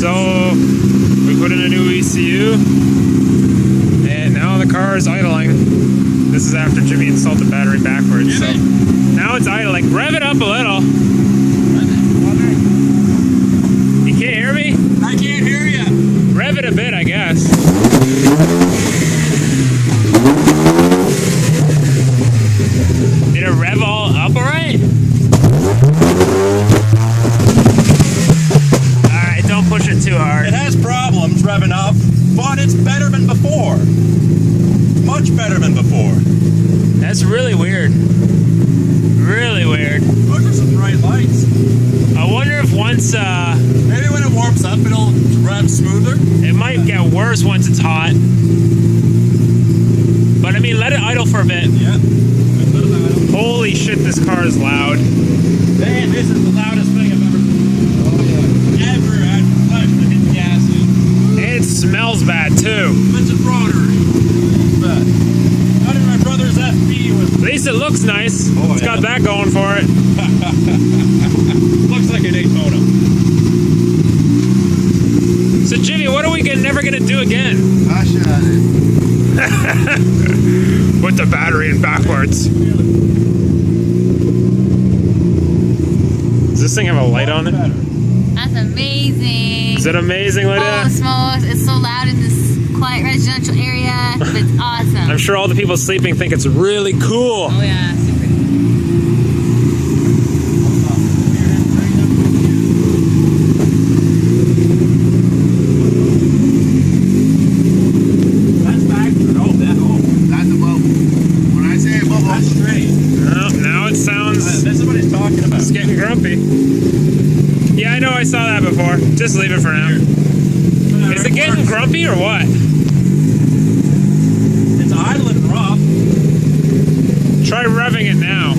So we put in a new ECU, and now the car is idling. This is after Jimmy installed the battery backwards. So now it's idling. Rev it up a little. You can't hear me? I can't hear you. Rev it a bit, I guess. Did it rev all up alright? Alright, don't push it too hard. It has problems revving up, but it's better than before. Much better than before. That's really weird. Really weird. Those are some bright lights. I wonder if once, maybe when it warms up, it'll rev smoother. It might get worse once it's hot. But I mean, let it idle for a bit. Yeah. Holy shit, this car is loud. Man, this is the loudest thing I've ever had flash to hit the gas in. And it smells bad too. It's a rotary. But how did my brother's FB was? At least it looks nice. Oh, it's got that going for it. Looks like a Daytona. So Jimmy, what are we never gonna do again? Gosh at it. With the battery in backwards. Does this thing have a light on it? That's amazing. Is it amazing, Lydia? Oh, smokes. It's so loud in this quiet residential area, but it's awesome. I'm sure all the people sleeping think it's really cool. Oh yeah, super. That's back. Oh, That's a bubble. When I say a bubble, that's straight. Now it sounds... That's what he's talking about. It's getting grumpy. Yeah, I know, I saw that before. Just leave it for now. Is it getting grumpy or what? It's idling rough. Try revving it now.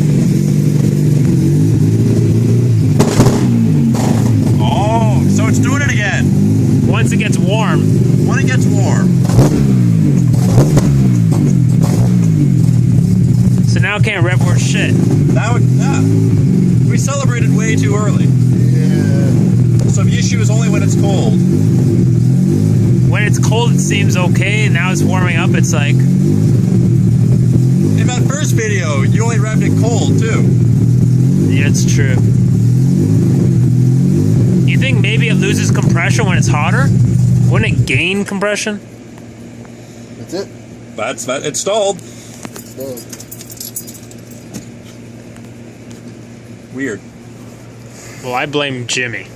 Oh, so it's doing it again. Once it gets warm. When it gets warm. So now it can't rev worth shit. Now, we celebrated way too early. yeah. So the issue is only when it's cold. When it's cold, it seems okay. Now it's warming up, it's like... In that first video, you only revved it cold too. Yeah, it's true. You think maybe it loses compression when it's hotter? Wouldn't it gain compression? That's it. That's that. It's stalled. It's done. Weird. Well, I blame Jimmy.